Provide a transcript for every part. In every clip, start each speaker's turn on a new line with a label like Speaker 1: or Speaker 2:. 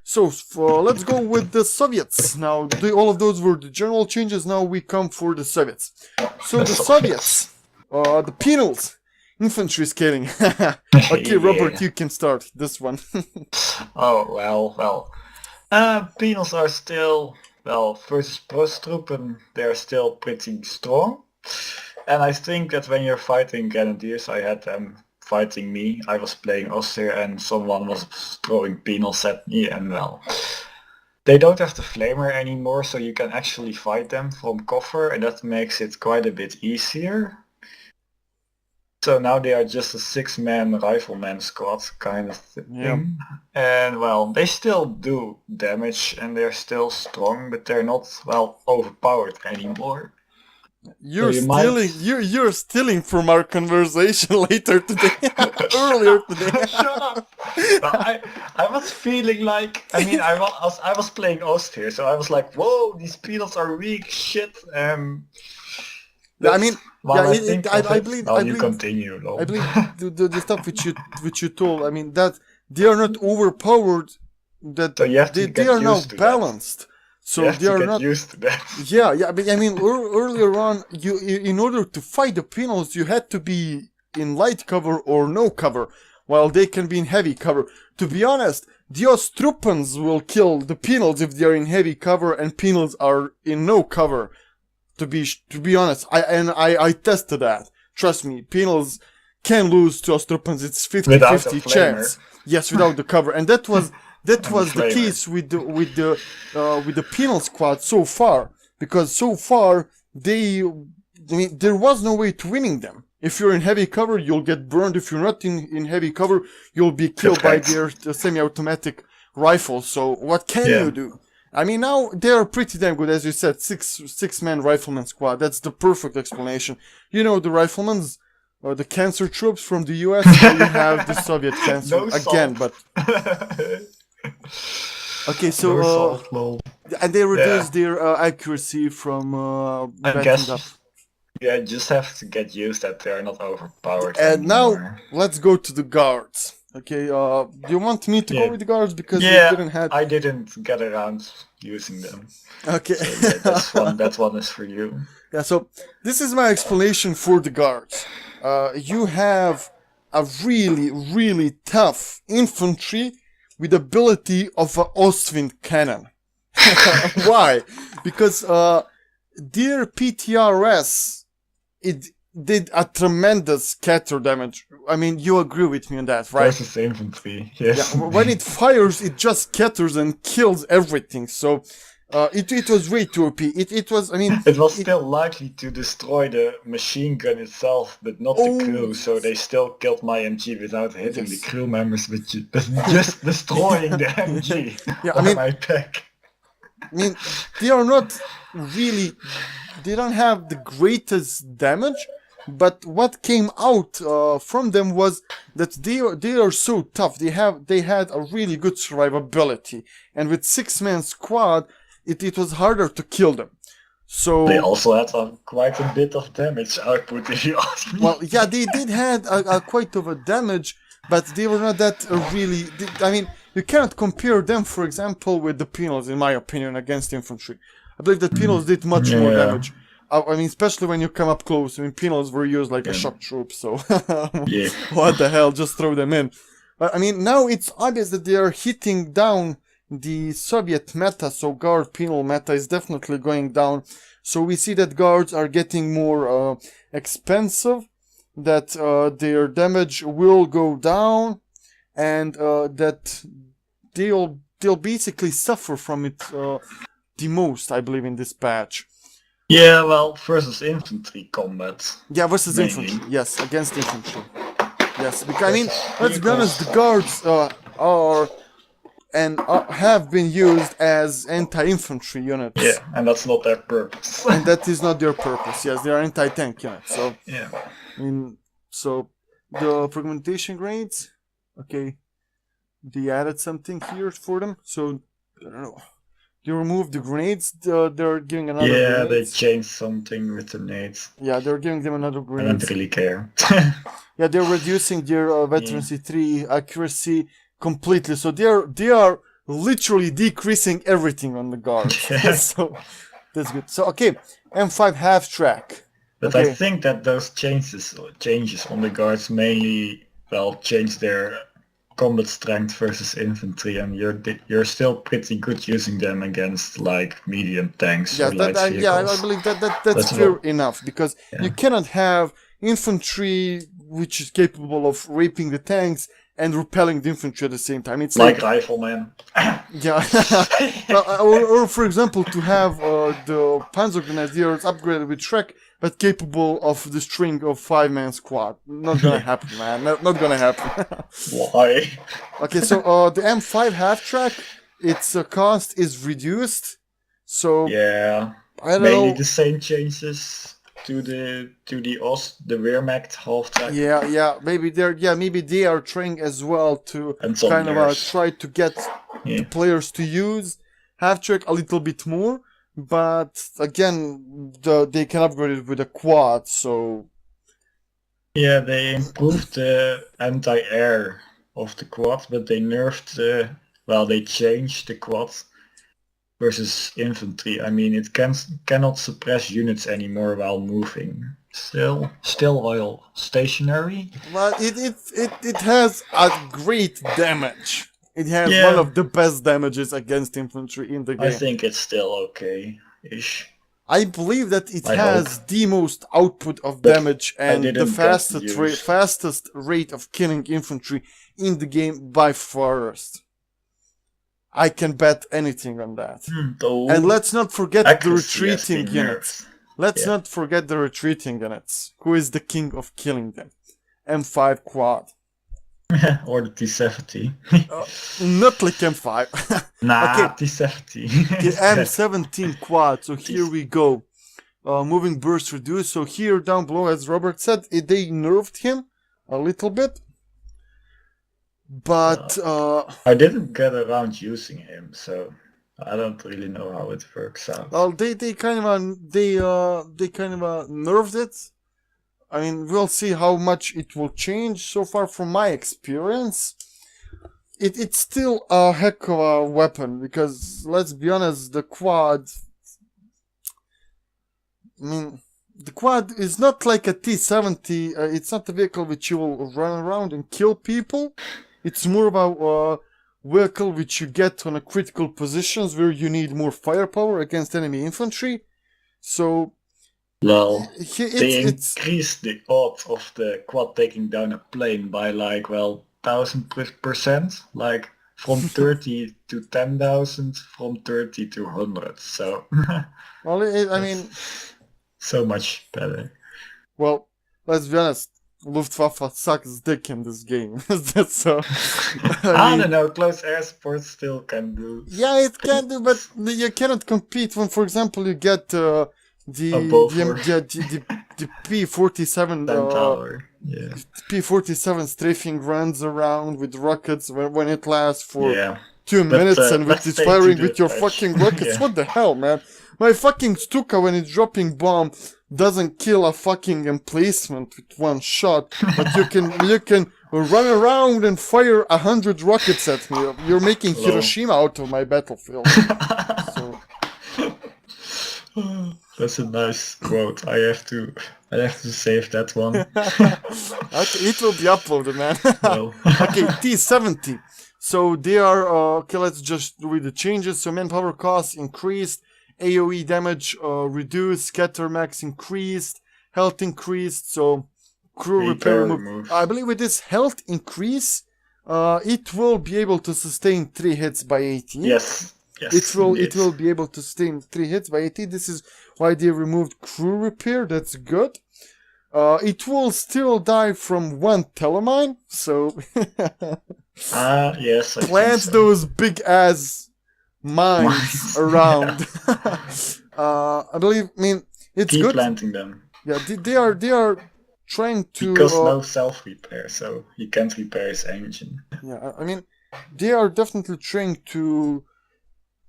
Speaker 1: So let's go with the Soviets. Now, all of those were the general changes. Now we come for the Soviets. So the Soviets, the penals, infantry scaling. Okay, Robert, you can start this one.
Speaker 2: Oh, well. Penals are still, versus Prostruppen, they're still pretty strong. And I think that when you're fighting Grenadiers, I had them fighting me. I was playing Austria and someone was throwing penals at me, and they don't have the flamer anymore, so you can actually fight them from cover, and that makes it quite a bit easier. So now they are just a 6-man rifleman squad kind of thing.
Speaker 1: Yeah.
Speaker 2: And they still do damage and they're still strong, but they're not overpowered anymore.
Speaker 1: You're stealing from our conversation later today. Earlier today.
Speaker 2: Shut up. I was feeling like, I was playing Austria, so I was like, whoa, these penals are weak shit.
Speaker 1: I believe.
Speaker 2: You continue.
Speaker 1: I believe the stuff which you told. I mean that they are not overpowered. That
Speaker 2: so
Speaker 1: they are now balanced. So they are not
Speaker 2: used to that.
Speaker 1: Yeah. But I mean, earlier on, in order to fight the penals, you had to be in light cover or no cover, while they can be in heavy cover. To be honest, the Ostruppens will kill the penals if they are in heavy cover and penals are in no cover. To be honest, I tested that. Trust me, penals can lose to Ostruppens. It's 50-50 chance. Yes, without the cover, and that was the case with the penal squad so far, because so far there was no way to winning them. If you're in heavy cover, you'll get burned. If you're not in heavy cover, you'll be killed by their semi-automatic rifles. So what can you do? I mean, now they are pretty damn good, as you said, 6-man rifleman squad. That's the perfect explanation. You know, the riflemen, the cancer troops from the US, or you have the Soviet cancer again, but. Okay, so and they reduced their accuracy from backing up.
Speaker 2: Yeah, just have to get used that they're not overpowered.
Speaker 1: And now let's go to the guards. Okay, do you want me to go with the guards because you didn't have?
Speaker 2: I didn't get around using them.
Speaker 1: Okay,
Speaker 2: so that one is for you.
Speaker 1: Yeah, so this is my explanation for the guards. You have a really tough infantry with ability of an Ostwind cannon. Why? Because their PTRS, it did a tremendous scatter damage. I mean, you agree with me on that, right?
Speaker 2: Versus infantry, yes.
Speaker 1: Yeah, when it fires, it just scatters and kills everything. So it was way too OP. It was, I mean...
Speaker 2: It was still likely to destroy the machine gun itself, but not the crew, so they still killed my MG without hitting the crew members, but just destroying the MG on my pack.
Speaker 1: I mean, they are not really... They don't have the greatest damage, but what came out from them was that they are so tough. They had a really good survivability, and with 6-man squad, it was harder to kill them. So
Speaker 2: they also had quite a bit of damage output, if you ask me.
Speaker 1: Well, yeah, they did had a quite of a damage, but they were not that really. I mean, you cannot compare them, for example, with the penals, in my opinion, against infantry. I believe that penals did much more damage. I mean, especially when you come up close. I mean, penals were used like a shock troop, so what the hell? Just throw them in. But I mean, now it's obvious that they are hitting down the Soviet meta, so guard penal meta is definitely going down. So we see that guards are getting more expensive, that their damage will go down, and that they'll basically suffer from it the most, I believe, in this patch.
Speaker 2: Yeah, well, versus infantry combat.
Speaker 1: Yeah, versus infantry. Yes, against infantry. Yes, because I mean, let's be honest, the guards are and have been used as anti-infantry units.
Speaker 2: Yeah, and that's not their purpose.
Speaker 1: And that is not their purpose. Yes, they are anti-tank units. So
Speaker 2: yeah.
Speaker 1: I mean, so the fragmentation grenades. Okay, they added something here for them. So I don't know. They removed the grenades. They're giving another.
Speaker 2: Yeah, grenades. They changed something with the nades.
Speaker 1: Yeah, they're giving them another grenade.
Speaker 2: I don't really care.
Speaker 1: Yeah, they're reducing their veteran C3 accuracy completely. So they are literally decreasing everything on the guard.
Speaker 2: Yeah.
Speaker 1: So that's good. So okay, M5 half track.
Speaker 2: But
Speaker 1: Okay.
Speaker 2: I think that those changes on the guards mainly, well, change their combat strength versus infantry, and you're still pretty good using them against like medium tanks
Speaker 1: Yeah,
Speaker 2: or light vehicles.
Speaker 1: I believe that's
Speaker 2: That's
Speaker 1: fair
Speaker 2: what-
Speaker 1: enough, because
Speaker 2: Yeah.
Speaker 1: you cannot have infantry which is capable of raping the tanks and repelling the infantry at the same time. It's
Speaker 2: like riflemen.
Speaker 1: yeah, or for example, to have the Panzer Grenadiers upgraded with Shrek, but capable of destroying a 5-man squad. Not gonna happen, man. Not gonna happen.
Speaker 2: Why?
Speaker 1: Okay, so the M5 half track, its cost is reduced. So
Speaker 2: Yeah,
Speaker 1: I don't
Speaker 2: mainly
Speaker 1: know.
Speaker 2: the same changes to the Wehrmacht half track.
Speaker 1: Maybe they are trying as well to
Speaker 2: And some
Speaker 1: kind of
Speaker 2: nerfs.
Speaker 1: try to get the players to use half track a little bit more. But again, they can upgrade it with a quad, so
Speaker 2: Yeah, they improved the anti-air of the quad, but they nerfed they changed the quad versus infantry. I mean, it cannot suppress units anymore while moving. Still while stationary.
Speaker 1: but it has a great damage. It has
Speaker 2: Yeah.
Speaker 1: one of the best damages against infantry in the game.
Speaker 2: I think it's still okay-ish.
Speaker 1: I believe that it
Speaker 2: I
Speaker 1: has the most output of
Speaker 2: But
Speaker 1: damage and the
Speaker 2: didn't get used.
Speaker 1: fastest rate of killing infantry in the game by farthest. I can bet anything on that.
Speaker 2: Though
Speaker 1: And let's not forget the
Speaker 2: accuracy has
Speaker 1: retreating
Speaker 2: been
Speaker 1: units.
Speaker 2: nerfed.
Speaker 1: Let's
Speaker 2: Yeah.
Speaker 1: not forget the retreating units. Who is the king of killing them? M5 quad.
Speaker 2: Or the T70.
Speaker 1: Not like M5.
Speaker 2: Nah,
Speaker 1: Okay.
Speaker 2: T70.
Speaker 1: The M17 quad. So here we go. Moving burst reduced. So here down below, as Robert said, they nerfed him a little bit. But
Speaker 2: I didn't get around using him, so I don't really know how it works out.
Speaker 1: well, they kind of nerfed it. I mean, we'll see how much it will change. So far, from my experience, it's still a heck of a weapon, because let's be honest, the quad. I mean, the quad is not like a T70. It's not a vehicle which you will run around and kill people. It's more about a vehicle which you get on a critical positions where you need more firepower against enemy infantry. So
Speaker 2: Well, they
Speaker 1: it's
Speaker 2: increased the odds of the quad taking down a plane by like 1,000%, like from 30 to 10,000, from 30 to 100. So
Speaker 1: well, I mean,
Speaker 2: so much better.
Speaker 1: well, let's be honest. Luftwaffe sucks dick in this game. That's so.
Speaker 2: I don't know. Close air support still can do.
Speaker 1: Yeah, it can do, but you cannot compete when, for example, you get the P-47
Speaker 2: Centaur. Yeah.
Speaker 1: P-47 strafing runs around with rockets when it lasts for
Speaker 2: Yeah.
Speaker 1: 2 minutes, and with
Speaker 2: let's
Speaker 1: it's
Speaker 2: stay to
Speaker 1: firing
Speaker 2: the
Speaker 1: with your
Speaker 2: patch.
Speaker 1: fucking rockets.
Speaker 2: Yeah.
Speaker 1: What the hell, man? My fucking Stuka, when it's dropping bomb, doesn't kill a fucking emplacement with one shot, but you can run around and fire 100 rockets at me. You're making
Speaker 2: Hello.
Speaker 1: Hiroshima out of my battlefield. So
Speaker 2: That's a nice quote. I have to save that one.
Speaker 1: okay, it will be uploaded, man.
Speaker 2: Well.
Speaker 1: Okay, T-70. So they are okay. Let's just read the changes. So manpower cost increased, AOE damage reduced, scatter max increased, health increased. So crew repair removed. I believe with this health increase, it will be able to sustain 3 hits by 18.
Speaker 2: Yes.
Speaker 1: It will be able to sustain 3 hits by 18. This is why they removed crew repair. That's good. It will still die from 1 telemine. So
Speaker 2: yes. I
Speaker 1: plant
Speaker 2: think so.
Speaker 1: those big ass mines around. I believe. I mean, it's
Speaker 2: Keep
Speaker 1: good.
Speaker 2: planting them.
Speaker 1: Yeah, they are trying to.
Speaker 2: Because no self repair, so he can't repair his engine.
Speaker 1: Yeah, I mean, they are definitely trying to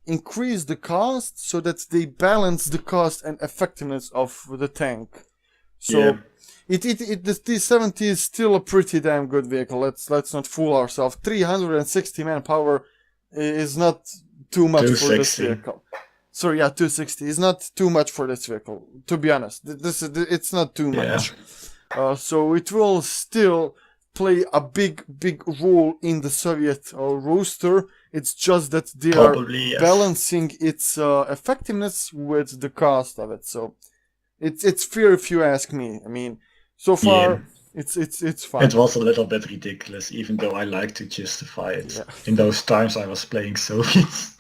Speaker 1: increase the cost so that they balance the cost and effectiveness of the tank. So
Speaker 2: Yeah.
Speaker 1: the T-70 is still a pretty damn good vehicle. Let's not fool ourselves. 360 manpower, is not too much for this
Speaker 2: 260.
Speaker 1: vehicle. Sorry, yeah, 260 is not too much for this vehicle. To be honest, it's not too much. So it will still play a big role in the Soviet roster. It's just that they
Speaker 2: Probably,
Speaker 1: are
Speaker 2: yes.
Speaker 1: balancing its effectiveness with the cost of it. So it's fair if you ask me. I mean, so far it's fine.
Speaker 2: It was a little bit ridiculous, even though I like to justify it.
Speaker 1: Yeah.
Speaker 2: In those times I was playing Soviets.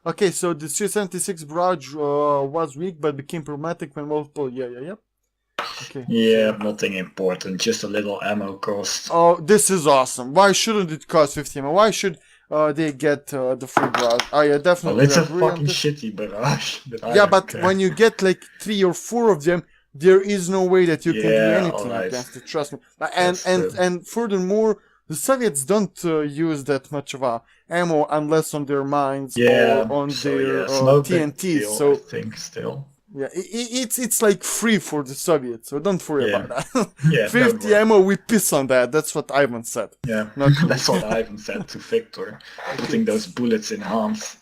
Speaker 1: Okay, so the Su-76 barrage was weak but became problematic when multiple. Yeah. Okay.
Speaker 2: Yeah, nothing important, just a little ammo cost.
Speaker 1: Oh, this is awesome. Why shouldn't it cost 50 ammo? Why should they get the free barrage? Oh, yeah, definitely.
Speaker 2: Well, it's a
Speaker 1: agree on
Speaker 2: fucking
Speaker 1: this.
Speaker 2: shitty barrage.
Speaker 1: Yeah, but when you get like 3 or 4 of them, there is no way that you can do
Speaker 2: Yeah,
Speaker 1: anything
Speaker 2: alright.
Speaker 1: against it. Trust me.
Speaker 2: That's true.
Speaker 1: And furthermore, the Soviets don't use that much of ammo unless on their mines
Speaker 2: Yeah,
Speaker 1: or on
Speaker 2: so
Speaker 1: their
Speaker 2: yeah, it's no big
Speaker 1: TNTs.
Speaker 2: deal,
Speaker 1: So
Speaker 2: I think, still.
Speaker 1: yeah, it's like free for the Soviets. So don't worry
Speaker 2: Yeah.
Speaker 1: about that.
Speaker 2: Yeah,
Speaker 1: 50
Speaker 2: worry.
Speaker 1: ammo, we piss on that. That's what Ivan said.
Speaker 2: Yeah,
Speaker 1: Not
Speaker 2: that's what Ivan said to Victor, putting those bullets in Hans.